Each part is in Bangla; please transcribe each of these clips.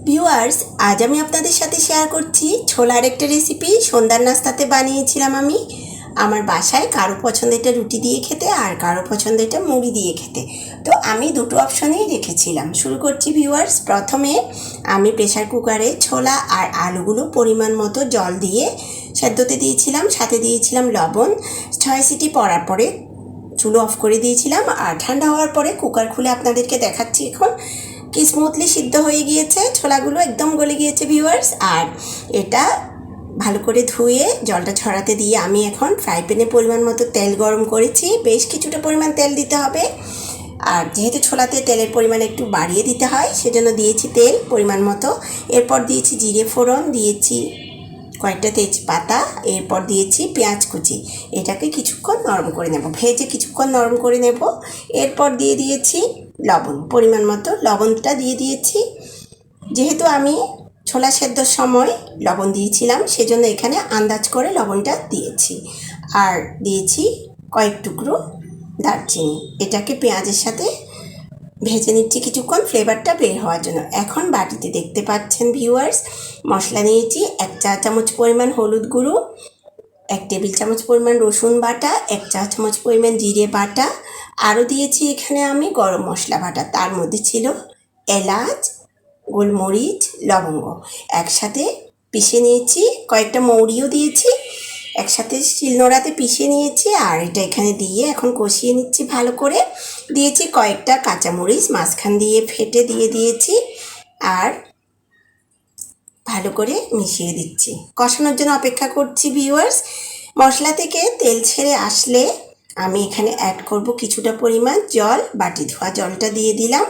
ভিউয়ার্স, আজ আমি আপনাদের সাথে শেয়ার করছি ছোলার একটা রেসিপি। সন্ধ্যার নাস্তাতে বানিয়েছিলাম আমি। আমার বাসায় কারো পছন্দ এটা রুটি দিয়ে খেতে, আর কারো পছন্দ এটা মুড়ি দিয়ে খেতে। তো আমি দুটো অপশনেই রেখেছিলাম। শুরু করছি ভিউয়ার্স। প্রথমে আমি প্রেসার কুকারে ছোলা আর আলুগুলো পরিমাণ মতো জল দিয়ে সেদ্ধতে দিয়েছিলাম, সাথে দিয়েছিলাম লবণ। 6 সিটি পড়ার পরে চুলো অফ করে দিয়েছিলাম, আর ঠান্ডা হওয়ার পরে কুকার খুলে আপনাদেরকে দেখাচ্ছি এখন কি স্মুথলি সিদ্ধ হয়ে গিয়েছে, ছোলাগুলো একদম গলে গিয়েছে ভিউয়ার্স। আর এটা ভালো করে ধুয়ে জলটা ছড়াতে দিয়ে আমি এখন ফ্রাই প্যানে পরিমাণ মতো তেল গরম করেছি। বেশ কিছুটা পরিমাণ তেল দিতে হবে, আর যেহেতু ছোলাতে তেলের পরিমাণ একটু বাড়িয়ে দিতে হয় সেজন্য দিয়েছি তেল পরিমাণ মতো। এরপর দিয়েছি জিরে ফোড়ন, দিয়েছি কয়েকটা তেজপাতা, এরপর দিয়েছি পেঁয়াজ কুচি। এটাকে কিছুক্ষণ নরম করে নেব, ভেজে কিছুক্ষণ নরম করে নেব। এরপর দিয়ে দিয়েছি লবণ, পরিমাণ মতো লবণটা দিয়ে দিয়েছি। যেহেতু আমি ছোলা সেদ্ধর সময় লবণ দিয়েছিলাম সেজন্য এখানে আন্দাজ করে লবণটা দিয়েছি। আর দিয়েছি কয়েক টুকরো দারচিনি। এটাকে পেঁয়াজের সাথে ভেজে নিচ্ছি কিছুক্ষণ ফ্লেভারটা বের হওয়ার জন্য। এখন বাটিতে দেখতে পাচ্ছেন ভিউয়ার্স, মশলা নিয়েছি 1 চা চামচ পরিমাণ হলুদ গুঁড়ো, 1 টেবিল চামচ পরিমাণ রসুন বাটা, 1 চা চামচ পরিমাণ জিরে বাটা, আরও দিয়েছি এখানে আমি গরম মশলা বাটা। তার মধ্যে ছিল এলাচ, গোলমরিচ, লবঙ্গ একসাথে পিষে নিয়েছি, কয়েকটা মৌরিও দিয়েছি, একসাথে শিলনোড়াতে পিষে নিয়েছি। আর এটা এখানে দিয়ে এখন কষিয়ে নিচ্ছি ভালো করে। দিয়েছি কয়েকটা কাঁচামরিচ মাঝখান দিয়ে ফেটে দিয়ে দিয়েছি, আর ভালো করে মিশিয়ে দিচ্ছি। কষানোর জন্য অপেক্ষা করছি ভিউয়ার্স। মশলা থেকে তেল ছেড়ে আসলে আমি এখানে অ্যাড করব কিছুটা পরিমাণ জল, বাটি ধোয়া জলটা দিয়ে দিলাম।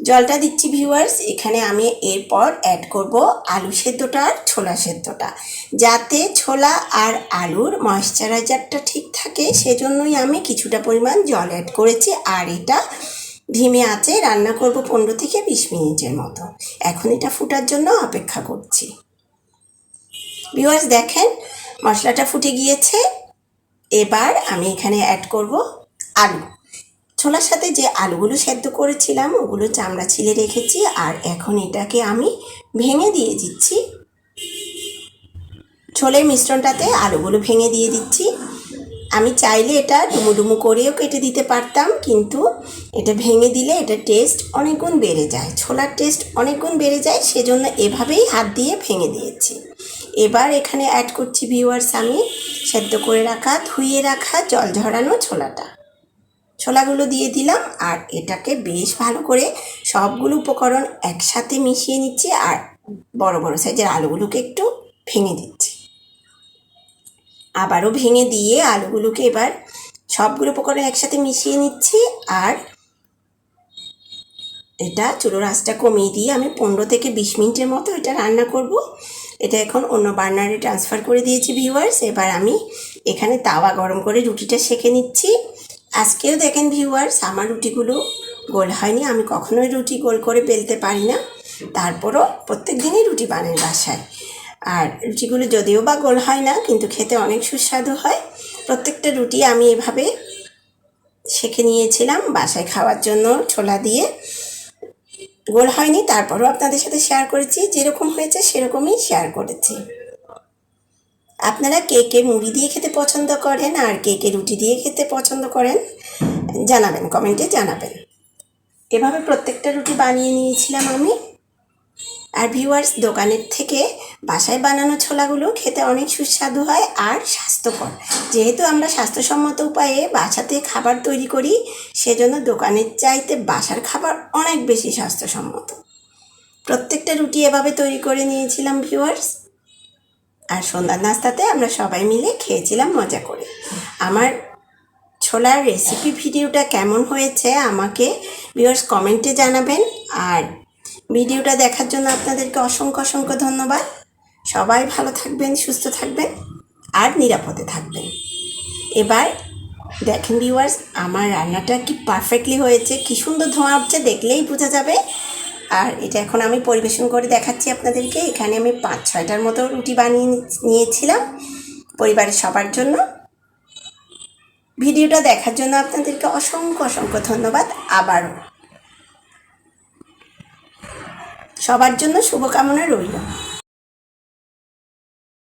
জলটা দিচ্ছি ভিউয়ার্স। এখানে আমি এরপর অ্যাড করব আলু সেদ্ধটা আর ছোলা সেদ্ধটা, যাতে ছোলা আর আলুর ময়েশ্চারাইজারটা ঠিক থাকে সেজন্যই আমি কিছুটা পরিমাণ জল অ্যাড করেছি। আর এটা ধিমে আঁচে রান্না করব 15 থেকে 20 মিনিটের মতো। এখন এটা ফুটার জন্য অপেক্ষা করছি। ভিউয়ার্স দেখেন মশলাটা ফুটে গিয়েছে। এবার আমি এখানে অ্যাড করব আলু। ছোলার সাথে যে আলুগুলো সেদ্ধ করেছিলাম ওগুলো চামড়া ছিলে রেখেছি, আর এখন এটাকে আমি ভেঙে দিয়ে দিচ্ছি। ছোলের মিশ্রণটাতে আলুগুলো ভেঙে দিয়ে দিচ্ছি। আমি চাইলে এটা ডুমো করেও কেটে দিতে পারতাম, কিন্তু এটা ভেঙে দিলে এটা টেস্ট অনেক গুণ বেড়ে যায়, ছোলার টেস্ট অনেক গুণ বেড়ে যায়, সেজন্য এভাবেই হাত দিয়ে ভেঙে দিয়েছি। এবার এখানে অ্যাড করছি ভিউয়ার্স আমি সেদ্ধ করে রাখা, ধুয়ে রাখা, জল ঝরানো ছোলাগুলো দিয়ে দিলাম। আর এটাকে বেশ ভালো করে সবগুলো উপকরণ একসাথে মিশিয়ে নিচ্ছি, আর বড় বড় সাইজের আলুগুলোকে একটু ভেঙে দিচ্ছি। আবারও ভেঙে দিয়ে আলুগুলোকে এবার সবগুলো উপকরণ একসাথে মিশিয়ে নিচ্ছি। আর এটা চুলোর আঁচটা কমিয়ে দিয়ে আমি 15 থেকে 20 মিনিটের মতো এটা রান্না করব। এটা এখন অন্য বার্নারে ট্রান্সফার করে দিয়েছি ভিউয়ার্স। এবার আমি এখানে তাওয়া গরম করে রুটিটা সেঁকে নিচ্ছি। আজকেও দেখেন ভিউয়ার্স আমার রুটিগুলো গোল হয়নি, আমি কখনোই রুটি গোল করে বেলতে পারি না, তারপরও প্রত্যেক দিনই রুটি বানাই বাসায়। আর রুটিগুলো যদিও বা গোল হয় না, কিন্তু খেতে অনেক সুস্বাদু হয়। প্রত্যেকটা রুটি আমি এভাবে সেঁকে নিয়েছিলাম বাসায় খাওয়ার জন্য ছোলা দিয়ে। গোল হয়নি, তারপরও আপনাদের সাথে শেয়ার করেছি, যেরকম হয়েছে সেরকমই শেয়ার করেছি। আপনারা কে কে মুড়ি দিয়ে খেতে পছন্দ করেন আর কে কে রুটি দিয়ে খেতে পছন্দ করেন জানাবেন, কমেন্টে জানাবেন। এভাবে প্রত্যেকটা রুটি বানিয়ে নিয়েছিলাম আমি। আর ভিউয়ার্স দোকানের থেকে বাসায় বানানো ছোলাগুলো খেতে অনেক সুস্বাদু হয় আর স্বাস্থ্যকর। যেহেতু আমরা স্বাস্থ্যসম্মত উপায়ে বাসাতে খাবার তৈরি করি, সেজন্য দোকানের চাইতে বাসার খাবার অনেক বেশি স্বাস্থ্যসম্মত। প্রত্যেকটা রুটি এভাবে তৈরি করে নিয়েছিলাম ভিউয়ার্স। আর সন্ধ্যার নাস্তাতে আমরা সবাই মিলে খেয়েছিলাম মজা করে। আমার ছোলার রেসিপি ভিডিওটা কেমন হয়েছে আমাকে ভিউয়ার্স কমেন্টে জানাবেন। আর ভিডিওটা দেখার জন্য আপনাদেরকে অসংখ্য অসংখ্য ধন্যবাদ। সবাই ভালো থাকবেন, সুস্থ থাকবেন আর নিরাপদে থাকবেন। এবার দেখেন ভিউয়ার্স আমার রান্নাটা কি পারফেক্টলি হয়েছে, কি সুন্দর ধোঁয়া উঠছে, দেখলেই বোঝা যাবে। আর এটা এখন আমি পরিবেশন করে দেখাচ্ছি আপনাদেরকে। এখানে আমি 5-6টার মতো রুটি বানিয়ে নিয়েছিলাম পরিবারের সবার জন্য। ভিডিওটা দেখার জন্য আপনাদেরকে অসংখ্য অসংখ্য ধন্যবাদ আবারও। সবার জন্য শুভকামনা রইল।